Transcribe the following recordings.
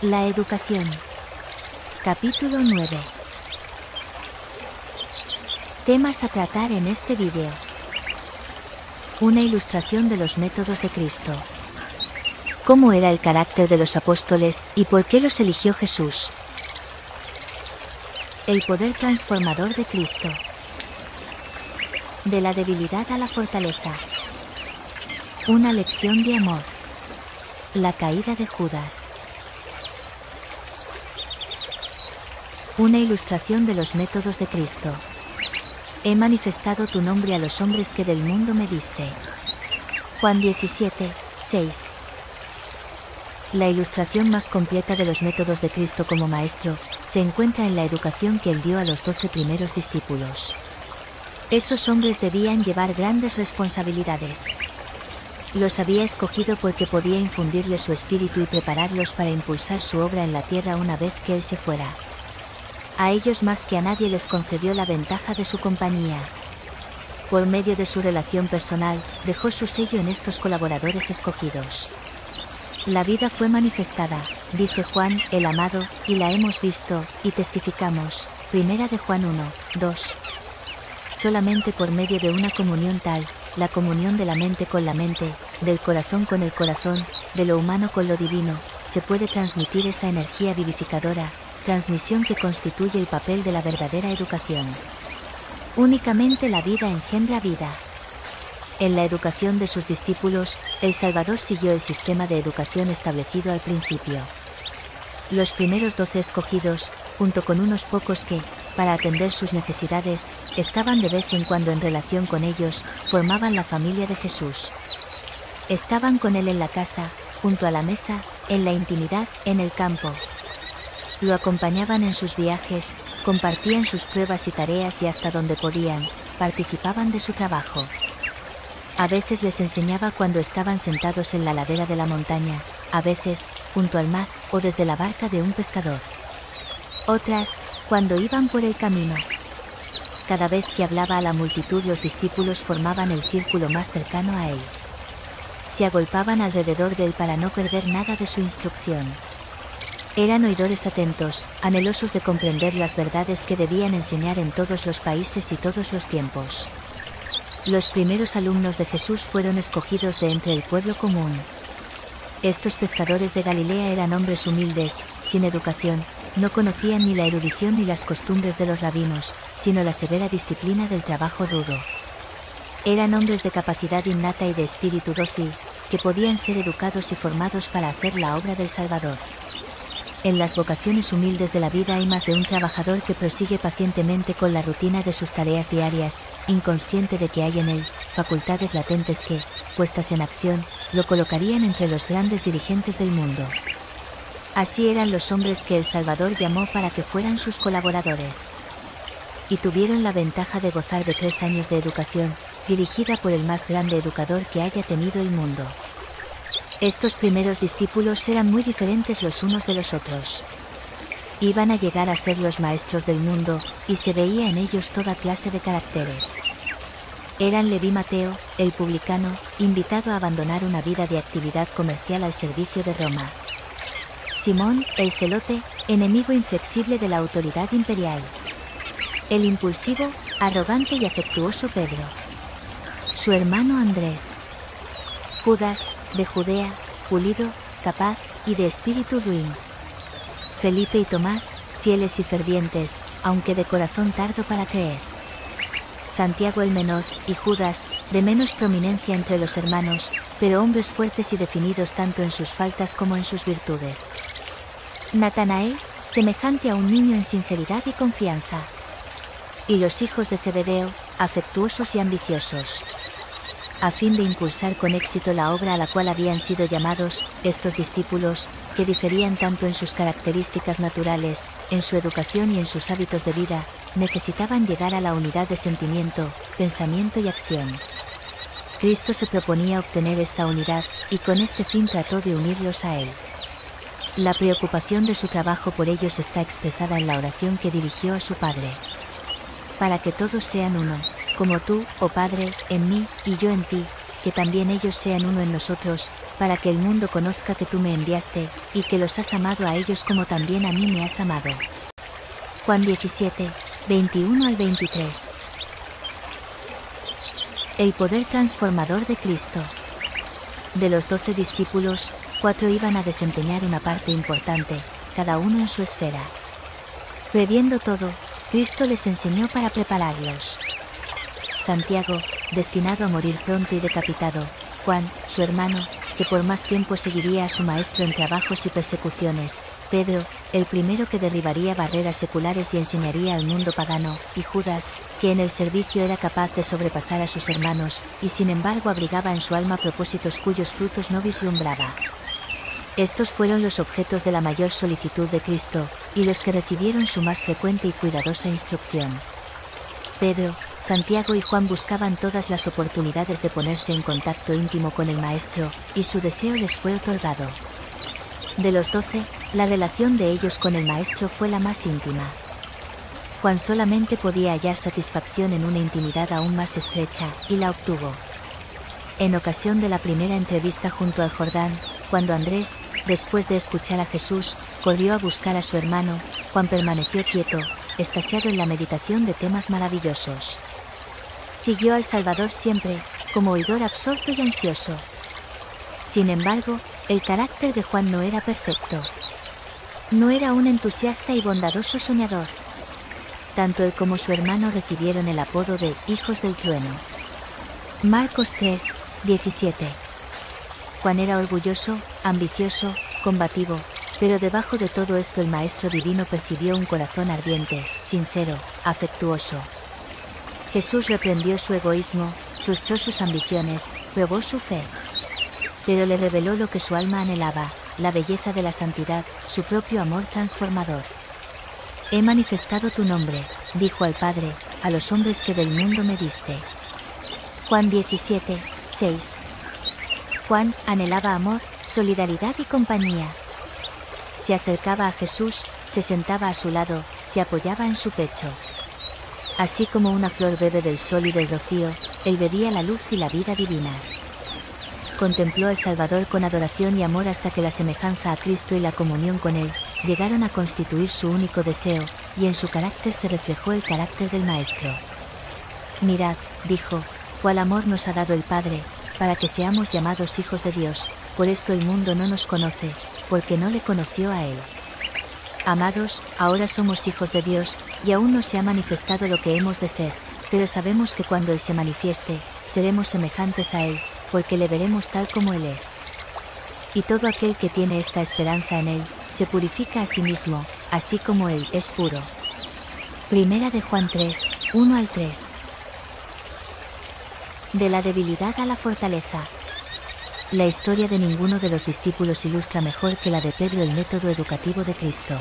La educación. Capítulo 9. Temas a tratar en este vídeo. Una ilustración de los métodos de Cristo. ¿Cómo era el carácter de los apóstoles y por qué los eligió Jesús? El poder transformador de Cristo. De la debilidad a la fortaleza. Una lección de amor. La caída de Judas. Una ilustración de los métodos de Cristo. He manifestado tu nombre a los hombres que del mundo me diste. Juan 17, 6. La ilustración más completa de los métodos de Cristo como Maestro se encuentra en la educación que él dio a los 12 primeros discípulos. Esos hombres debían llevar grandes responsabilidades. Los había escogido porque podía infundirles su espíritu y prepararlos para impulsar su obra en la tierra una vez que él se fuera. A ellos más que a nadie les concedió la ventaja de su compañía. Por medio de su relación personal, dejó su sello en estos colaboradores escogidos. La vida fue manifestada, dice Juan, el amado, y la hemos visto, y testificamos. Primera de Juan 1, 2. Solamente por medio de una comunión tal, la comunión de la mente con la mente, del corazón con el corazón, de lo humano con lo divino, se puede transmitir esa energía vivificadora, transmisión que constituye el papel de la verdadera educación. Únicamente la vida engendra vida. En la educación de sus discípulos, el Salvador siguió el sistema de educación establecido al principio. Los primeros 12 escogidos, junto con unos pocos que, para atender sus necesidades, estaban de vez en cuando en relación con ellos, formaban la familia de Jesús. Estaban con él en la casa, junto a la mesa, en la intimidad, en el campo. Lo acompañaban en sus viajes, compartían sus pruebas y tareas y hasta donde podían, participaban de su trabajo. A veces les enseñaba cuando estaban sentados en la ladera de la montaña, a veces, junto al mar, o desde la barca de un pescador. Otras, cuando iban por el camino. Cada vez que hablaba a la multitud los discípulos formaban el círculo más cercano a él. Se agolpaban alrededor de él para no perder nada de su instrucción. Eran oidores atentos, anhelosos de comprender las verdades que debían enseñar en todos los países y todos los tiempos. Los primeros alumnos de Jesús fueron escogidos de entre el pueblo común. Estos pescadores de Galilea eran hombres humildes, sin educación, no conocían ni la erudición ni las costumbres de los rabinos, sino la severa disciplina del trabajo rudo. Eran hombres de capacidad innata y de espíritu dócil, que podían ser educados y formados para hacer la obra del Salvador. En las vocaciones humildes de la vida hay más de un trabajador que prosigue pacientemente con la rutina de sus tareas diarias, inconsciente de que hay en él facultades latentes que, puestas en acción, lo colocarían entre los grandes dirigentes del mundo. Así eran los hombres que el Salvador llamó para que fueran sus colaboradores. Y tuvieron la ventaja de gozar de 3 años de educación, dirigida por el más grande educador que haya tenido el mundo. Estos primeros discípulos eran muy diferentes los unos de los otros. Iban a llegar a ser los maestros del mundo, y se veía en ellos toda clase de caracteres. Eran Leví Mateo, el publicano, invitado a abandonar una vida de actividad comercial al servicio de Roma. Simón, el celote, enemigo inflexible de la autoridad imperial. El impulsivo, arrogante y afectuoso Pedro. Su hermano Andrés. Judas, de Judea, pulido, capaz, y de espíritu ruin. Felipe y Tomás, fieles y fervientes, aunque de corazón tardo para creer. Santiago el menor, y Judas, de menos prominencia entre los hermanos, pero hombres fuertes y definidos tanto en sus faltas como en sus virtudes. Natanael, semejante a un niño en sinceridad y confianza. Y los hijos de Zebedeo, afectuosos y ambiciosos. A fin de impulsar con éxito la obra a la cual habían sido llamados, estos discípulos, que diferían tanto en sus características naturales, en su educación y en sus hábitos de vida, necesitaban llegar a la unidad de sentimiento, pensamiento y acción. Cristo se proponía obtener esta unidad, y con este fin trató de unirlos a él. La preocupación de su trabajo por ellos está expresada en la oración que dirigió a su Padre. Para que todos sean uno, como tú, oh Padre, en mí, y yo en ti, que también ellos sean uno en nosotros, para que el mundo conozca que tú me enviaste, y que los has amado a ellos como también a mí me has amado. Juan 17, 21 al 23. El poder transformador de Cristo. De los 12 discípulos, 4 iban a desempeñar una parte importante, cada uno en su esfera. Previendo todo, Cristo les enseñó para prepararlos. Santiago, destinado a morir pronto y decapitado. Juan, su hermano, que por más tiempo seguiría a su maestro en trabajos y persecuciones. Pedro, el primero que derribaría barreras seculares y enseñaría al mundo pagano. Y Judas, que en el servicio era capaz de sobrepasar a sus hermanos, y sin embargo abrigaba en su alma propósitos cuyos frutos no vislumbraba. Estos fueron los objetos de la mayor solicitud de Cristo, y los que recibieron su más frecuente y cuidadosa instrucción. Pedro, Santiago y Juan buscaban todas las oportunidades de ponerse en contacto íntimo con el Maestro, y su deseo les fue otorgado. De los 12, la relación de ellos con el Maestro fue la más íntima. Juan solamente podía hallar satisfacción en una intimidad aún más estrecha, y la obtuvo. En ocasión de la primera entrevista junto al Jordán, cuando Andrés, después de escuchar a Jesús, corrió a buscar a su hermano, Juan permaneció quieto, extasiado en la meditación de temas maravillosos. Siguió al Salvador siempre, como oidor absorto y ansioso. Sin embargo, el carácter de Juan no era perfecto. No era un entusiasta y bondadoso soñador. Tanto él como su hermano recibieron el apodo de hijos del trueno. Marcos 3, 17. Juan era orgulloso, ambicioso, combativo, pero debajo de todo esto el Maestro Divino percibió un corazón ardiente, sincero, afectuoso. Jesús reprendió su egoísmo, frustró sus ambiciones, probó su fe. Pero le reveló lo que su alma anhelaba, la belleza de la santidad, su propio amor transformador. He manifestado tu nombre, dijo al Padre, a los hombres que del mundo me diste. Juan 17, 6. Juan anhelaba amor, solidaridad y compañía. Se acercaba a Jesús, se sentaba a su lado, se apoyaba en su pecho. Así como una flor bebe del sol y del rocío, él bebía la luz y la vida divinas. Contempló al Salvador con adoración y amor hasta que la semejanza a Cristo y la comunión con Él llegaron a constituir su único deseo, y en su carácter se reflejó el carácter del Maestro. Mirad, dijo, cuál amor nos ha dado el Padre, para que seamos llamados hijos de Dios, por esto el mundo no nos conoce, porque no le conoció a Él. Amados, ahora somos hijos de Dios, y aún no se ha manifestado lo que hemos de ser, pero sabemos que cuando Él se manifieste, seremos semejantes a Él, porque le veremos tal como Él es. Y todo aquel que tiene esta esperanza en Él, se purifica a sí mismo, así como Él es puro. Primera de Juan 3, 1 al 3. De la debilidad a la fortaleza. La historia de ninguno de los discípulos ilustra mejor que la de Pedro el método educativo de Cristo.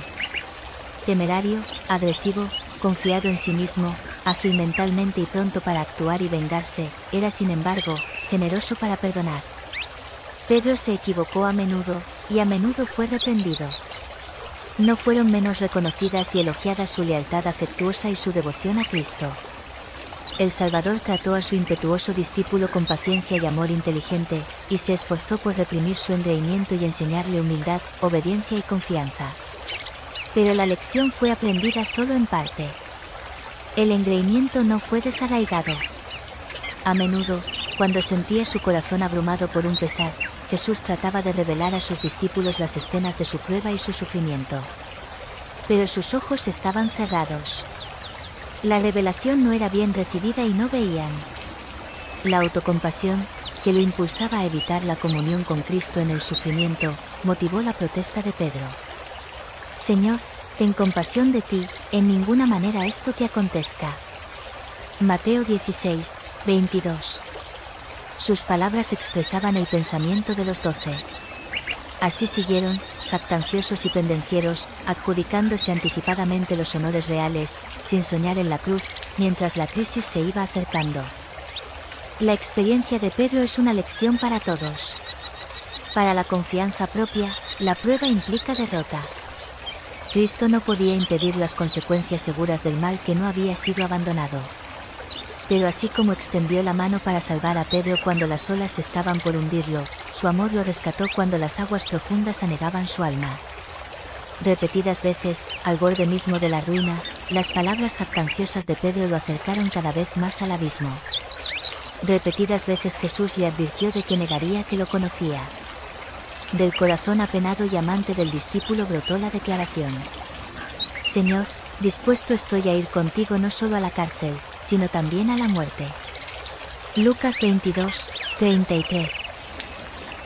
Temerario, agresivo, confiado en sí mismo, ágil mentalmente y pronto para actuar y vengarse, era sin embargo, generoso para perdonar. Pedro se equivocó a menudo, y a menudo fue reprendido. No fueron menos reconocidas y elogiadas su lealtad afectuosa y su devoción a Cristo. El Salvador trató a su impetuoso discípulo con paciencia y amor inteligente, y se esforzó por reprimir su engreimiento y enseñarle humildad, obediencia y confianza. Pero la lección fue aprendida solo en parte. El engreimiento no fue desarraigado. A menudo, cuando sentía su corazón abrumado por un pesar, Jesús trataba de revelar a sus discípulos las escenas de su prueba y su sufrimiento. Pero sus ojos estaban cerrados. La revelación no era bien recibida y no veían. La autocompasión, que lo impulsaba a evitar la comunión con Cristo en el sufrimiento, motivó la protesta de Pedro. Señor, ten compasión de ti, en ninguna manera esto te acontezca. Mateo 16, 22. Sus palabras expresaban el pensamiento de los 12. Así siguieron, jactanciosos y pendencieros, adjudicándose anticipadamente los honores reales, sin soñar en la cruz, mientras la crisis se iba acercando. La experiencia de Pedro es una lección para todos. Para la confianza propia, la prueba implica derrota. Cristo no podía impedir las consecuencias seguras del mal que no había sido abandonado. Pero así como extendió la mano para salvar a Pedro cuando las olas estaban por hundirlo, su amor lo rescató cuando las aguas profundas anegaban su alma. Repetidas veces, al borde mismo de la ruina, las palabras jactanciosas de Pedro lo acercaron cada vez más al abismo. Repetidas veces Jesús le advirtió de que negaría que lo conocía. Del corazón apenado y amante del discípulo brotó la declaración: Señor, dispuesto estoy a ir contigo no solo a la cárcel, sino también a la muerte. Lucas 22, 33.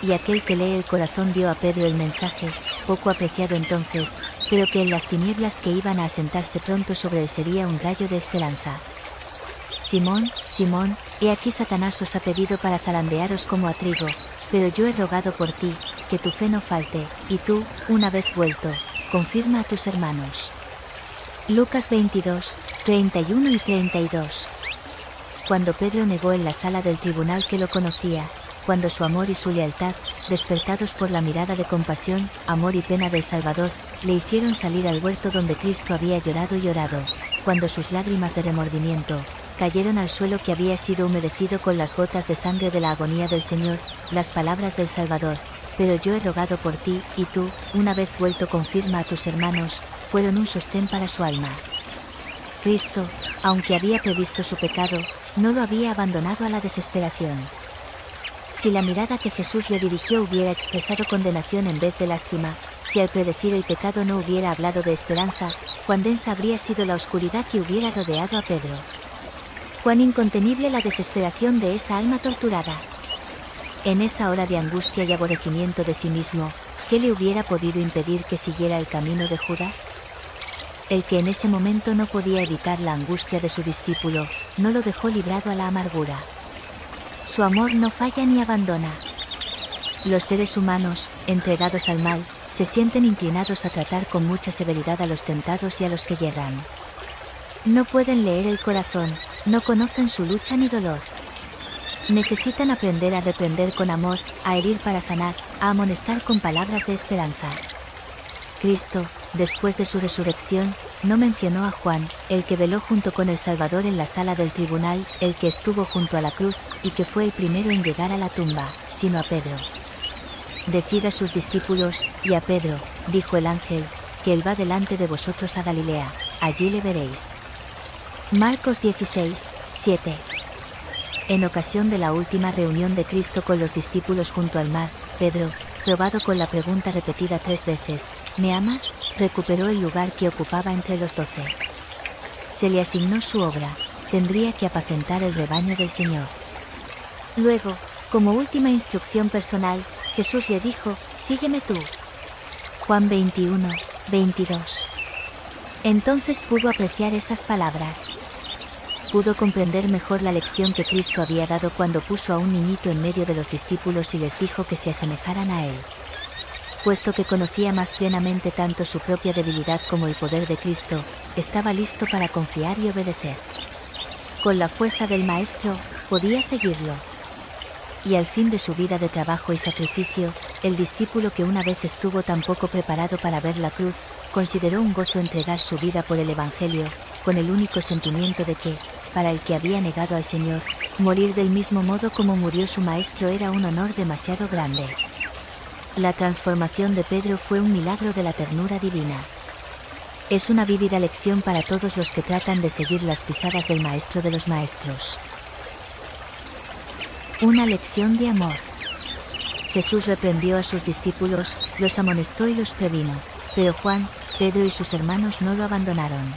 Y aquel que lee el corazón dio a Pedro el mensaje, poco apreciado entonces, pero que en las tinieblas que iban a asentarse pronto sobre él sería un rayo de esperanza. Simón, Simón, he aquí Satanás os ha pedido para zarandearos como a trigo, pero yo he rogado por ti, que tu fe no falte, y tú, una vez vuelto, confirma a tus hermanos. Lucas 22, 31 y 32. Cuando Pedro negó en la sala del tribunal que lo conocía, cuando su amor y su lealtad, despertados por la mirada de compasión, amor y pena del Salvador, le hicieron salir al huerto donde Cristo había llorado y orado, cuando sus lágrimas de remordimiento cayeron al suelo que había sido humedecido con las gotas de sangre de la agonía del Señor, las palabras del Salvador: pero yo he rogado por ti, y tú, una vez vuelto confirma a tus hermanos, fueron un sostén para su alma. Cristo, aunque había previsto su pecado, no lo había abandonado a la desesperación. Si la mirada que Jesús le dirigió hubiera expresado condenación en vez de lástima, si al predecir el pecado no hubiera hablado de esperanza, cuán densa habría sido la oscuridad que hubiera rodeado a Pedro. Cuán incontenible la desesperación de esa alma torturada. En esa hora de angustia y aborrecimiento de sí mismo, ¿qué le hubiera podido impedir que siguiera el camino de Judas? El que en ese momento no podía evitar la angustia de su discípulo, no lo dejó librado a la amargura. Su amor no falla ni abandona. Los seres humanos, entregados al mal, se sienten inclinados a tratar con mucha severidad a los tentados y a los que yerran. No pueden leer el corazón, no conocen su lucha ni dolor. Necesitan aprender a reprender con amor, a herir para sanar, a amonestar con palabras de esperanza. Cristo, después de su resurrección, no mencionó a Juan, el que veló junto con el Salvador en la sala del tribunal, el que estuvo junto a la cruz, y que fue el primero en llegar a la tumba, sino a Pedro. Decid a sus discípulos, y a Pedro, dijo el ángel, que él va delante de vosotros a Galilea, allí le veréis. Marcos 16, 7. En ocasión de la última reunión de Cristo con los discípulos junto al mar, Pedro, probado con la pregunta repetida 3 veces, ¿me amas?, recuperó el lugar que ocupaba entre los 12. Se le asignó su obra, tendría que apacentar el rebaño del Señor. Luego, como última instrucción personal, Jesús le dijo, sígueme tú. Juan 21, 22. Entonces pudo apreciar esas palabras. Pudo comprender mejor la lección que Cristo había dado cuando puso a un niñito en medio de los discípulos y les dijo que se asemejaran a él. Puesto que conocía más plenamente tanto su propia debilidad como el poder de Cristo, estaba listo para confiar y obedecer. Con la fuerza del Maestro, podía seguirlo. Y al fin de su vida de trabajo y sacrificio, el discípulo que una vez estuvo tan poco preparado para ver la cruz, consideró un gozo entregar su vida por el Evangelio, con el único sentimiento de que, para el que había negado al Señor, morir del mismo modo como murió su Maestro era un honor demasiado grande. La transformación de Pedro fue un milagro de la ternura divina. Es una vívida lección para todos los que tratan de seguir las pisadas del Maestro de los Maestros. Una lección de amor. Jesús reprendió a sus discípulos, los amonestó y los previno, pero Juan, Pedro y sus hermanos no lo abandonaron.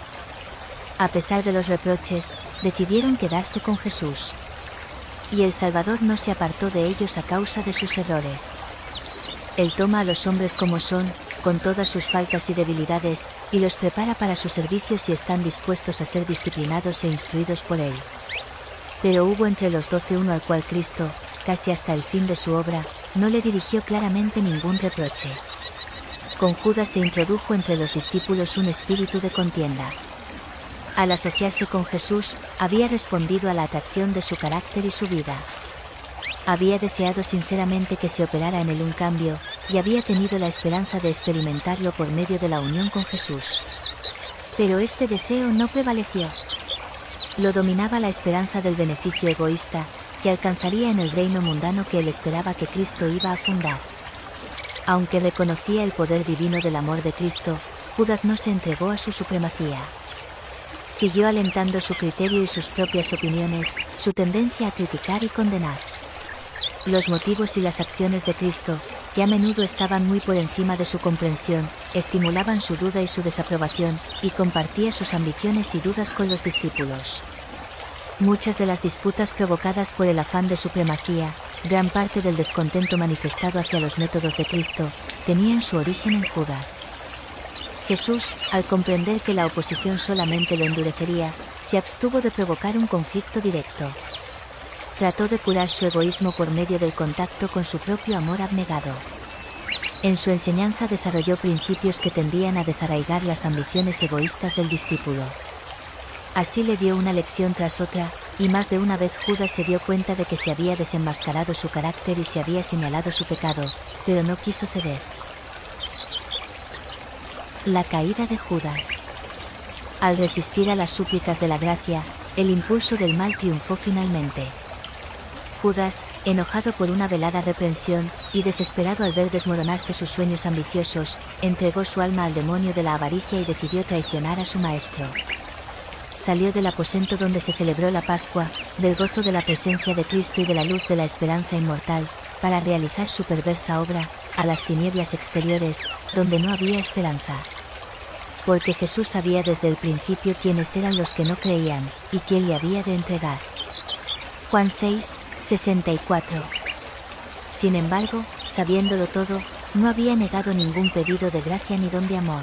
A pesar de los reproches, decidieron quedarse con Jesús. Y el Salvador no se apartó de ellos a causa de sus errores. Él toma a los hombres como son, con todas sus faltas y debilidades, y los prepara para su servicio si están dispuestos a ser disciplinados e instruidos por él. Pero hubo entre los 12 uno al cual Cristo, casi hasta el fin de su obra, no le dirigió claramente ningún reproche. Con Judas se introdujo entre los discípulos un espíritu de contienda. Al asociarse con Jesús, había respondido a la atracción de su carácter y su vida. Había deseado sinceramente que se operara en él un cambio, y había tenido la esperanza de experimentarlo por medio de la unión con Jesús. Pero este deseo no prevaleció. Lo dominaba la esperanza del beneficio egoísta, que alcanzaría en el reino mundano que él esperaba que Cristo iba a fundar. Aunque reconocía el poder divino del amor de Cristo, Judas no se entregó a su supremacía. Siguió alentando su criterio y sus propias opiniones, su tendencia a criticar y condenar. Los motivos y las acciones de Cristo, que a menudo estaban muy por encima de su comprensión, estimulaban su duda y su desaprobación, y compartía sus ambiciones y dudas con los discípulos. Muchas de las disputas provocadas por el afán de supremacía, gran parte del descontento manifestado hacia los métodos de Cristo, tenían su origen en Judas. Jesús, al comprender que la oposición solamente lo endurecería, se abstuvo de provocar un conflicto directo. Trató de curar su egoísmo por medio del contacto con su propio amor abnegado. En su enseñanza desarrolló principios que tendían a desarraigar las ambiciones egoístas del discípulo. Así le dio una lección tras otra, y más de una vez Judas se dio cuenta de que se había desenmascarado su carácter y se había señalado su pecado, pero no quiso ceder. La caída de Judas. Al resistir a las súplicas de la gracia, el impulso del mal triunfó finalmente. Judas, enojado por una velada reprensión, y desesperado al ver desmoronarse sus sueños ambiciosos, entregó su alma al demonio de la avaricia y decidió traicionar a su maestro. Salió del aposento donde se celebró la Pascua, del gozo de la presencia de Cristo y de la luz de la esperanza inmortal, para realizar su perversa obra, a las tinieblas exteriores, donde no había esperanza. Porque Jesús sabía desde el principio quiénes eran los que no creían, y quién le había de entregar. Juan 6, 64. Sin embargo, sabiéndolo todo, no había negado ningún pedido de gracia ni don de amor.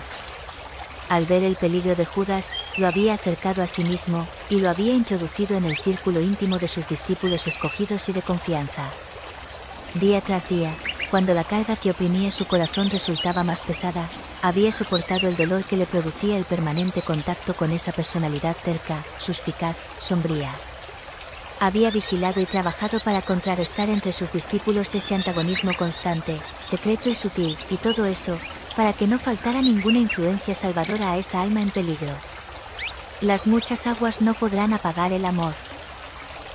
Al ver el peligro de Judas, lo había acercado a sí mismo, y lo había introducido en el círculo íntimo de sus discípulos escogidos y de confianza. Día tras día, cuando la carga que oprimía su corazón resultaba más pesada, había soportado el dolor que le producía el permanente contacto con esa personalidad terca, suspicaz, sombría. Había vigilado y trabajado para contrarrestar entre sus discípulos ese antagonismo constante, secreto y sutil, y todo eso, para que no faltara ninguna influencia salvadora a esa alma en peligro. Las muchas aguas no podrán apagar el amor,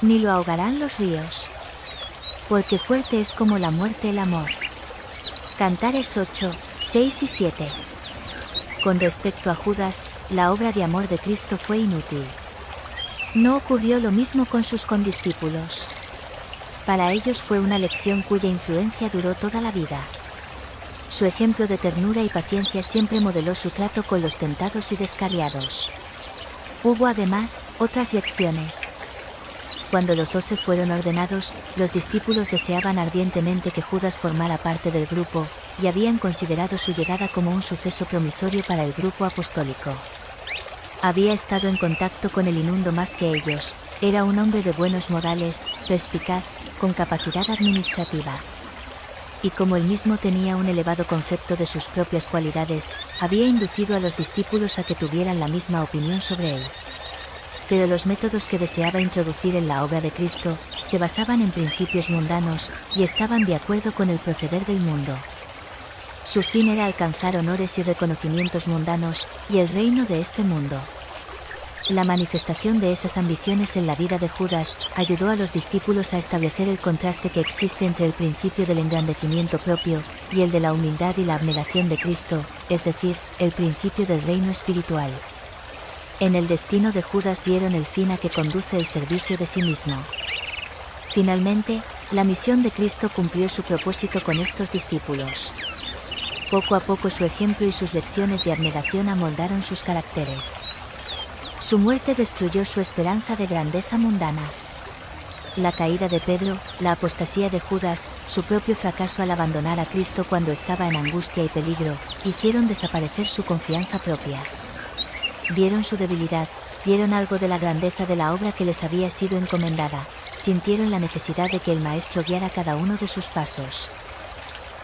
ni lo ahogarán los ríos. Porque fuerte es como la muerte el amor. Cantares 8, 6 y 7. Con respecto a Judas, la obra de amor de Cristo fue inútil. No ocurrió lo mismo con sus condiscípulos. Para ellos fue una lección cuya influencia duró toda la vida. Su ejemplo de ternura y paciencia siempre modeló su trato con los tentados y descarriados. Hubo además otras lecciones. Cuando los 12 fueron ordenados, los discípulos deseaban ardientemente que Judas formara parte del grupo, y habían considerado su llegada como un suceso promisorio para el grupo apostólico. Había estado en contacto con el inmundo más que ellos, era un hombre de buenos modales, perspicaz, con capacidad administrativa. Y como él mismo tenía un elevado concepto de sus propias cualidades, había inducido a los discípulos a que tuvieran la misma opinión sobre él. Pero los métodos que deseaba introducir en la obra de Cristo, se basaban en principios mundanos, y estaban de acuerdo con el proceder del mundo. Su fin era alcanzar honores y reconocimientos mundanos, y el reino de este mundo. La manifestación de esas ambiciones en la vida de Judas, ayudó a los discípulos a establecer el contraste que existe entre el principio del engrandecimiento propio, y el de la humildad y la abnegación de Cristo, es decir, el principio del reino espiritual. En el destino de Judas vieron el fin a que conduce el servicio de sí mismo. Finalmente, la misión de Cristo cumplió su propósito con estos discípulos. Poco a poco su ejemplo y sus lecciones de abnegación amoldaron sus caracteres. Su muerte destruyó su esperanza de grandeza mundana. La caída de Pedro, la apostasía de Judas, su propio fracaso al abandonar a Cristo cuando estaba en angustia y peligro, hicieron desaparecer su confianza propia. Vieron su debilidad, vieron algo de la grandeza de la obra que les había sido encomendada, sintieron la necesidad de que el Maestro guiara cada uno de sus pasos.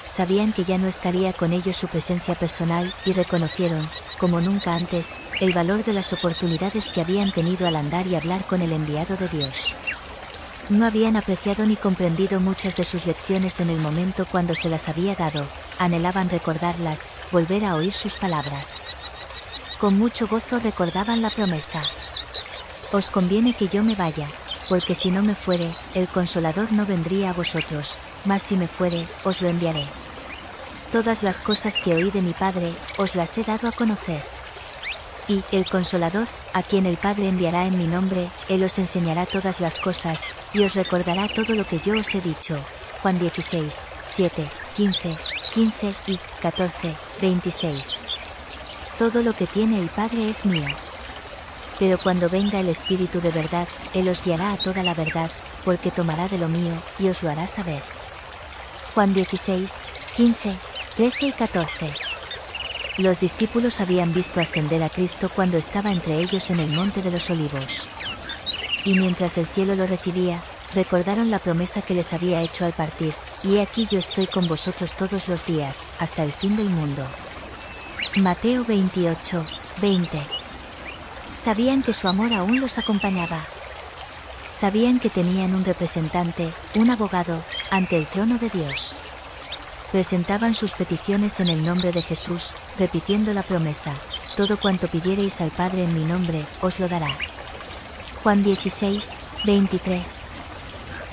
Sabían que ya no estaría con ellos su presencia personal, y reconocieron, como nunca antes, el valor de las oportunidades que habían tenido al andar y hablar con el enviado de Dios. No habían apreciado ni comprendido muchas de sus lecciones en el momento cuando se las había dado, anhelaban recordarlas, volver a oír sus palabras. Con mucho gozo recordaban la promesa. Os conviene que yo me vaya, porque si no me fuere, el Consolador no vendría a vosotros, mas si me fuere, os lo enviaré. Todas las cosas que oí de mi Padre, os las he dado a conocer. Y, el Consolador, a quien el Padre enviará en mi nombre, Él os enseñará todas las cosas, y os recordará todo lo que yo os he dicho. Juan 16, 7, 15, 15 y 14, 26. Todo lo que tiene el Padre es mío. Pero cuando venga el Espíritu de verdad, Él os guiará a toda la verdad, porque tomará de lo mío, y os lo hará saber. Juan 16, 15, 13 y 14. Los discípulos habían visto ascender a Cristo cuando estaba entre ellos en el Monte de los Olivos. Y mientras el cielo lo recibía, recordaron la promesa que les había hecho al partir, y he aquí yo estoy con vosotros todos los días, hasta el fin del mundo. Mateo 28, 20. Sabían que su amor aún los acompañaba. Sabían que tenían un representante, un abogado, ante el trono de Dios. Presentaban sus peticiones en el nombre de Jesús, repitiendo la promesa: todo cuanto pidiereis al Padre en mi nombre, os lo dará. Juan 16, 23.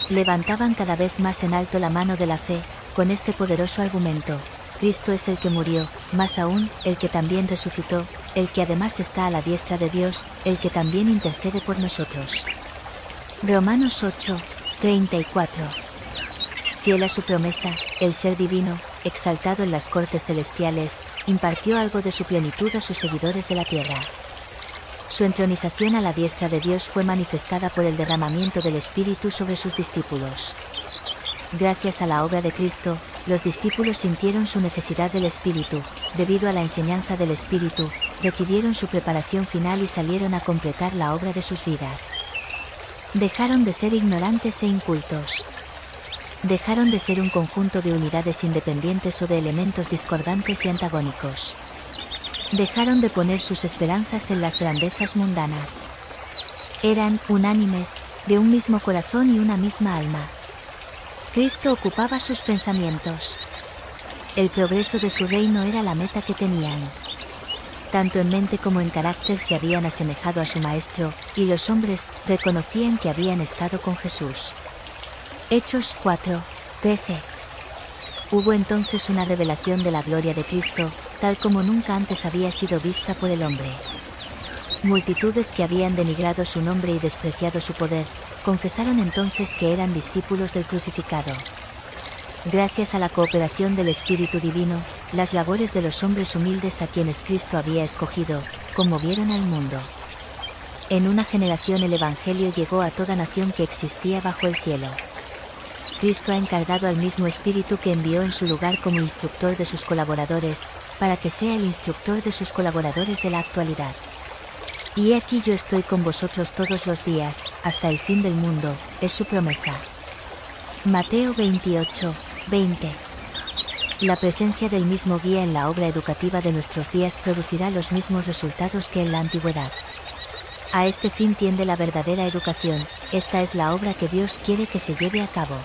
Levantaban cada vez más en alto la mano de la fe, con este poderoso argumento: Cristo es el que murió, más aún, el que también resucitó, el que además está a la diestra de Dios, el que también intercede por nosotros. Romanos 8, 34. Fiel a su promesa, el Ser Divino, exaltado en las cortes celestiales, impartió algo de su plenitud a sus seguidores de la tierra. Su entronización a la diestra de Dios fue manifestada por el derramamiento del Espíritu sobre sus discípulos. Gracias a la obra de Cristo, los discípulos sintieron su necesidad del Espíritu, debido a la enseñanza del Espíritu, recibieron su preparación final y salieron a completar la obra de sus vidas. Dejaron de ser ignorantes e incultos. Dejaron de ser un conjunto de unidades independientes o de elementos discordantes y antagónicos. Dejaron de poner sus esperanzas en las grandezas mundanas. Eran unánimes, de un mismo corazón y una misma alma. Cristo ocupaba sus pensamientos. El progreso de su reino era la meta que tenían. Tanto en mente como en carácter se habían asemejado a su Maestro, y los hombres reconocían que habían estado con Jesús. Hechos 4, 13. Hubo entonces una revelación de la gloria de Cristo, tal como nunca antes había sido vista por el hombre. Multitudes que habían denigrado su nombre y despreciado su poder, confesaron entonces que eran discípulos del crucificado. Gracias a la cooperación del Espíritu Divino, las labores de los hombres humildes a quienes Cristo había escogido, conmovieron al mundo. En una generación el Evangelio llegó a toda nación que existía bajo el cielo. Cristo ha encargado al mismo Espíritu que envió en su lugar como instructor de sus colaboradores, para que sea el instructor de sus colaboradores de la actualidad. Y he aquí yo estoy con vosotros todos los días, hasta el fin del mundo, es su promesa. Mateo 28, 20. La presencia del mismo guía en la obra educativa de nuestros días producirá los mismos resultados que en la antigüedad. A este fin tiende la verdadera educación, esta es la obra que Dios quiere que se lleve a cabo.